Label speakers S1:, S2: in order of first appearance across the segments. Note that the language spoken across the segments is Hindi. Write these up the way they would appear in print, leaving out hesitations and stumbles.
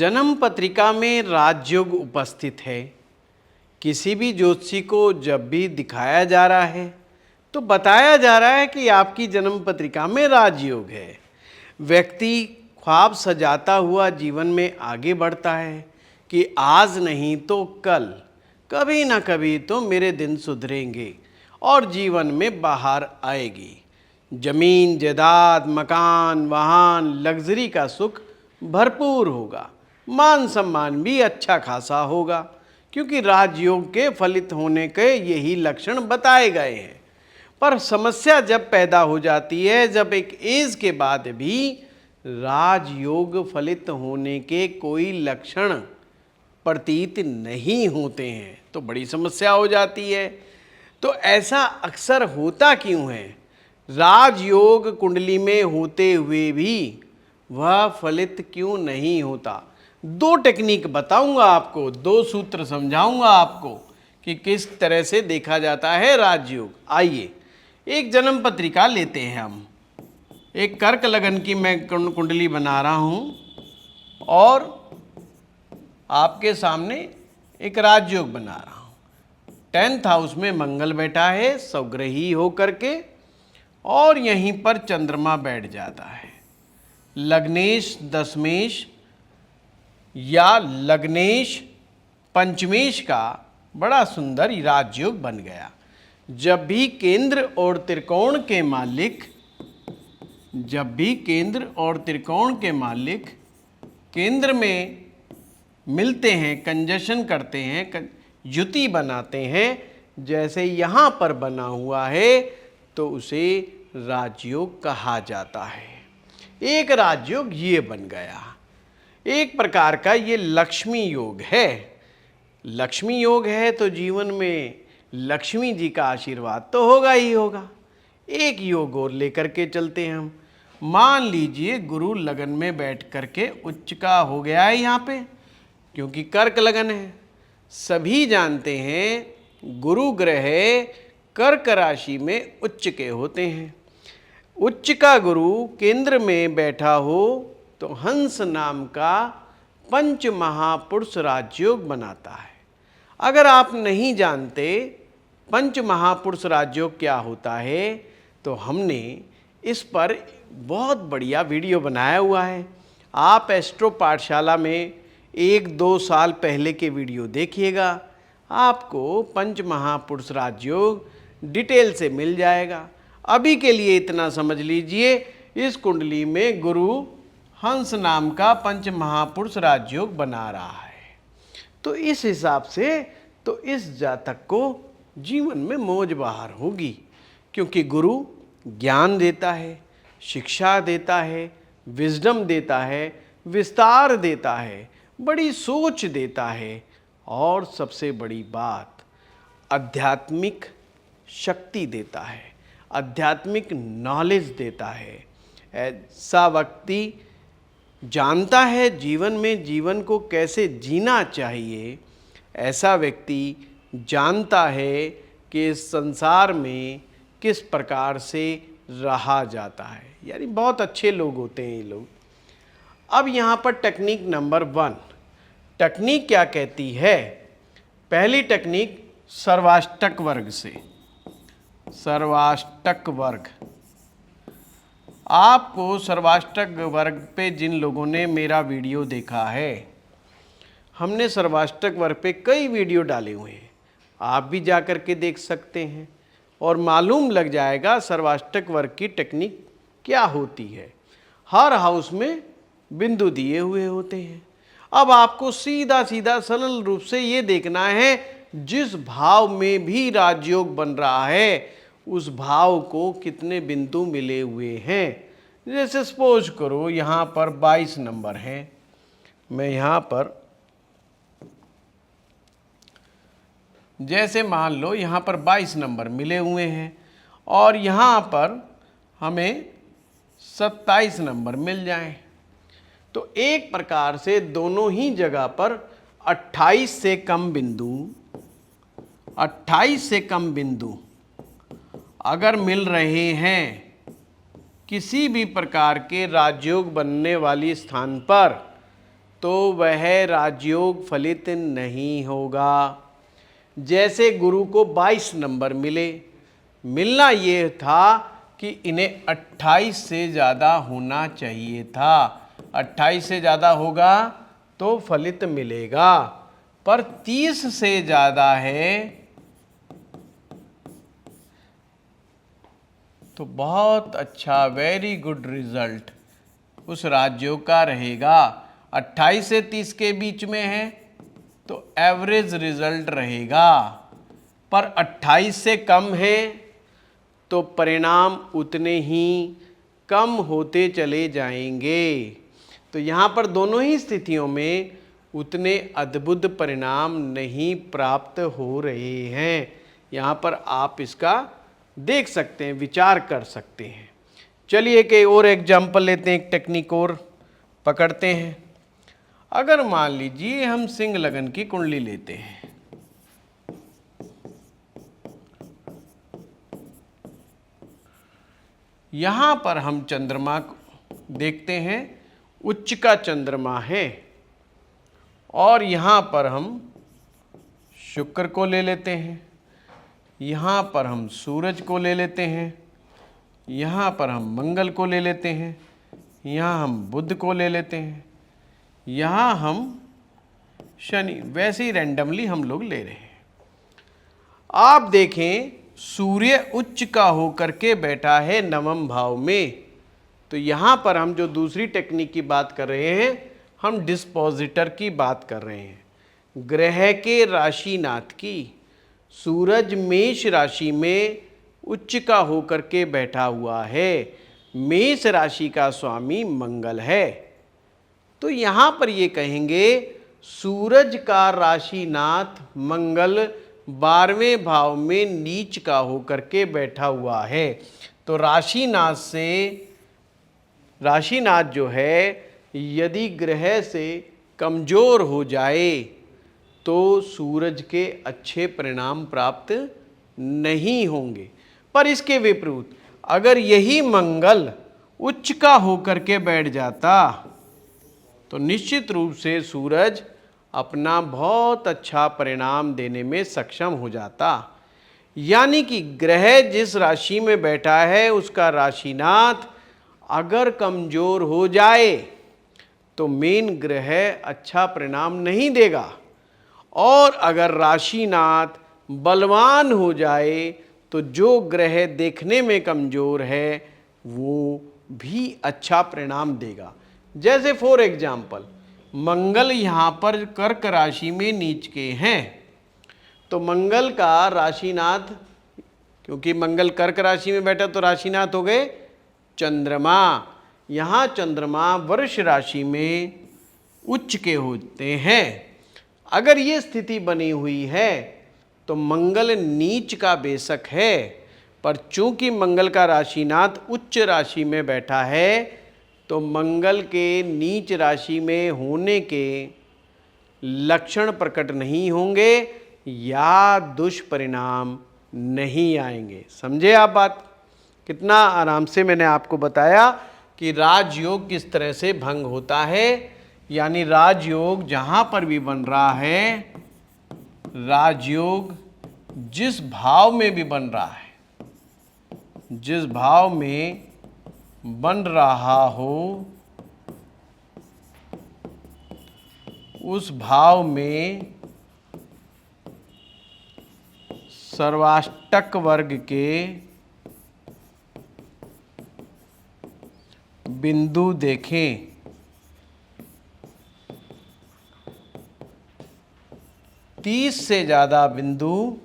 S1: जन्म पत्रिका में राजयोग उपस्थित है। किसी भी ज्योतिषी को जब भी दिखाया जा रहा है तो बताया जा रहा है कि आपकी जन्म पत्रिका में राजयोग है। व्यक्ति ख्वाब सजाता हुआ जीवन में आगे बढ़ता है कि आज नहीं तो कल, कभी ना कभी तो मेरे दिन सुधरेंगे और जीवन में बाहर आएगी। जमीन जायदाद, मकान, वाहन, लग्जरी का सुख भरपूर होगा। मान सम्मान भी अच्छा खासा होगा, क्योंकि राजयोग के फलित होने के यही लक्षण बताए गए हैं। पर समस्या जब पैदा हो जाती है, जब एक एज के बाद भी राजयोग फलित होने के कोई लक्षण प्रतीत नहीं होते हैं, तो बड़ी समस्या हो जाती है। तो ऐसा अक्सर होता क्यों है? राजयोग कुंडली में होते हुए भी वह फलित क्यों नहीं होता? दो टेक्निक बताऊंगा आपको, दो सूत्र समझाऊंगा आपको कि किस तरह से देखा जाता है राजयोग। आइए एक जन्म पत्रिका लेते हैं हम। एक कर्क लगन की मैं कुंडली बना रहा हूं और आपके सामने एक राजयोग बना रहा हूं। 10th हाउस में मंगल बैठा है स्वग्रही होकर के, और यहीं पर चंद्रमा बैठ जाता है। लग्नेश दशमेश या लग्नेश पंचमेश का बड़ा सुंदर राजयोग बन गया। जब भी केंद्र और त्रिकोण के मालिक केंद्र में मिलते हैं, कंजशन करते हैं, युति बनाते हैं, जैसे यहाँ पर बना हुआ है, तो उसे राजयोग कहा जाता है। एक राजयोग ये बन गया। एक प्रकार का ये लक्ष्मी योग है। लक्ष्मी योग है तो जीवन में लक्ष्मी जी का आशीर्वाद तो होगा ही होगा। एक योग और लेकर के चलते हैं हम। मान लीजिए गुरु लगन में बैठ करके उच्च का हो गया है यहाँ पे, क्योंकि कर्क लगन है। सभी जानते हैं गुरु ग्रह कर्क राशि में उच्च के होते हैं। उच्च का गुरु केंद्र में बैठा हो तो हंस नाम का पंच महापुरुष राजयोग बनाता है। अगर आप नहीं जानते पंच महापुरुष राजयोग क्या होता है, तो हमने इस पर बहुत बढ़िया वीडियो बनाया हुआ है। आप एस्ट्रो पाठशाला में 1-2 साल पहले के वीडियो देखिएगा, आपको पंच महापुरुष राजयोग डिटेल से मिल जाएगा। अभी के लिए इतना समझ लीजिए, इस कुंडली में गुरु हंस नाम का पंच महापुरुष राजयोग बना रहा है। तो इस हिसाब से तो इस जातक को जीवन में मौज बहार होगी, क्योंकि गुरु ज्ञान देता है, शिक्षा देता है, विजडम देता है, विस्तार देता है, बड़ी सोच देता है, और सबसे बड़ी बात आध्यात्मिक शक्ति देता है, आध्यात्मिक नॉलेज देता है। ऐसा व्यक्ति जानता है जीवन में जीवन को कैसे जीना चाहिए। ऐसा व्यक्ति जानता है कि इस संसार में किस प्रकार से रहा जाता है। यानी बहुत अच्छे लोग होते हैं ये लोग। अब यहाँ पर टेक्निक नंबर 1, टेक्निक क्या कहती है? पहली टेक्निक सर्वाष्टक वर्ग से। सर्वाष्टक वर्ग, आपको सर्वाष्टक वर्ग पे जिन लोगों ने मेरा वीडियो देखा है, हमने सर्वाष्टक वर्ग पे कई वीडियो डाले हुए हैं, आप भी जा कर के देख सकते हैं और मालूम लग जाएगा सर्वाष्टक वर्ग की टेक्निक क्या होती है। हर हाउस में बिंदु दिए हुए होते हैं। अब आपको सीधा सीधा सरल रूप से ये देखना है, जिस भाव में भी राजयोग बन रहा है उस भाव को कितने बिंदु मिले हुए हैं। जैसे सपोज करो यहाँ पर 22 नंबर है, मैं यहाँ पर जैसे मान लो यहाँ पर 22 नंबर मिले हुए हैं और यहाँ पर हमें 27 नंबर मिल जाएं, तो एक प्रकार से दोनों ही जगह पर 28 से कम बिंदु अगर मिल रहे हैं किसी भी प्रकार के राजयोग बनने वाली स्थान पर, तो वह राजयोग फलित नहीं होगा। जैसे गुरु को 22 नंबर मिलना ये था कि इन्हें 28 से ज़्यादा होना चाहिए था। 28 से ज़्यादा होगा तो फलित मिलेगा, पर 30 से ज़्यादा है तो बहुत अच्छा, वेरी गुड रिजल्ट उस राजयोग का रहेगा। 28 से 30 के बीच में है तो एवरेज रिजल्ट रहेगा, पर 28 से कम है तो परिणाम उतने ही कम होते चले जाएंगे। तो यहाँ पर दोनों ही स्थितियों में उतने अद्भुत परिणाम नहीं प्राप्त हो रहे हैं। यहाँ पर आप इसका देख सकते हैं, विचार कर सकते हैं। चलिए एक और एग्जाम्पल लेते हैं, एक टेक्निक और पकड़ते हैं। अगर मान लीजिए हम सिंह लगन की कुंडली लेते हैं, यहाँ पर हम चंद्रमा देखते हैं, उच्च का चंद्रमा है, और यहाँ पर हम शुक्र को ले लेते हैं, यहाँ पर हम सूरज को ले लेते हैं, यहाँ पर हम मंगल को ले लेते हैं, यहाँ हम बुध को ले लेते हैं, यहाँ हम शनि, वैसे ही रैंडमली हम लोग ले रहे हैं। आप देखें सूर्य उच्च का होकर के बैठा है नवम भाव में। तो यहाँ पर हम जो दूसरी टेक्निक की बात कर रहे हैं, हम डिस्पोजिटर की बात कर रहे हैं, ग्रह के राशिनाथ की। सूरज मेष राशि में उच्च का होकर के बैठा हुआ है, मेष राशि का स्वामी मंगल है। तो यहाँ पर ये कहेंगे सूरज का राशिनाथ मंगल 12वें भाव में नीच का होकर के बैठा हुआ है। तो राशिनाथ जो है यदि ग्रह से कमजोर हो जाए तो सूरज के अच्छे परिणाम प्राप्त नहीं होंगे। पर इसके विपरीत अगर यही मंगल उच्च का होकर के बैठ जाता तो निश्चित रूप से सूरज अपना बहुत अच्छा परिणाम देने में सक्षम हो जाता। यानी कि ग्रह जिस राशि में बैठा है उसका राशिनाथ अगर कमजोर हो जाए तो मेन ग्रह अच्छा परिणाम नहीं देगा, और अगर राशिनाथ बलवान हो जाए तो जो ग्रह देखने में कमजोर है वो भी अच्छा परिणाम देगा। जैसे फॉर एग्जाम्पल मंगल यहाँ पर कर्क राशि में नीच के हैं, तो मंगल का राशिनाथ, क्योंकि मंगल कर्क राशि में बैठा तो राशिनाथ हो गए चंद्रमा। यहाँ चंद्रमा वृष राशि में उच्च के होते हैं। अगर ये स्थिति बनी हुई है तो मंगल नीच का बेशक है, पर चूंकि मंगल का राशिनाथ उच्च राशि में बैठा है तो मंगल के नीच राशि में होने के लक्षण प्रकट नहीं होंगे या दुष्परिणाम नहीं आएंगे। समझे आप बात? कितना आराम से मैंने आपको बताया कि राजयोग किस तरह से भंग होता है। यानी राजयोग जहाँ पर भी बन रहा है, राजयोग जिस भाव में भी बन रहा है, जिस भाव में बन रहा हो उस भाव में सर्वाष्टक वर्ग के बिंदु देखें। तीस से ज़्यादा बिंदु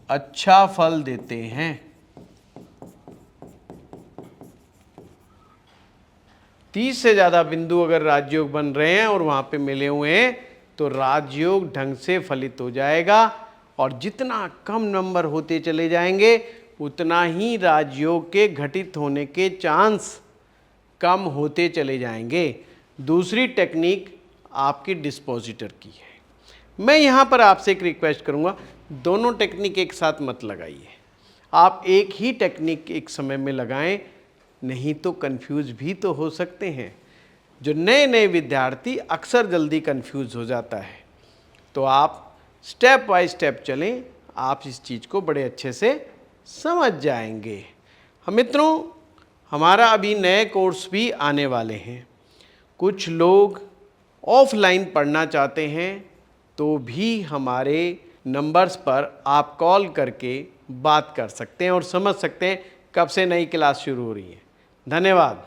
S1: अच्छा फल देते हैं। 30 से ज़्यादा बिंदु अगर राजयोग बन रहे हैं और वहाँ पे मिले हुए हैं तो राजयोग ढंग से फलित हो जाएगा, और जितना कम नंबर होते चले जाएंगे उतना ही राजयोग के घटित होने के चांस कम होते चले जाएंगे। दूसरी टेक्निक आपकी डिस्पोजिटर की है। मैं यहाँ पर आपसे एक रिक्वेस्ट करूँगा, दोनों टेक्निक एक साथ मत लगाइए। आप एक ही टेक्निक एक समय में लगाएं, नहीं तो कंफ्यूज भी तो हो सकते हैं। जो नए नए विद्यार्थी अक्सर जल्दी कंफ्यूज हो जाता है। तो आप स्टेप बाय स्टेप चलें, आप इस चीज़ को बड़े अच्छे से समझ जाएंगे। हम मित्रों, हमारा अभी नए कोर्स भी आने वाले हैं। कुछ लोग ऑफलाइन पढ़ना चाहते हैं तो भी हमारे नंबर्स पर आप कॉल करके बात कर सकते हैं और समझ सकते हैं कब से नई क्लास शुरू हो रही है। धन्यवाद।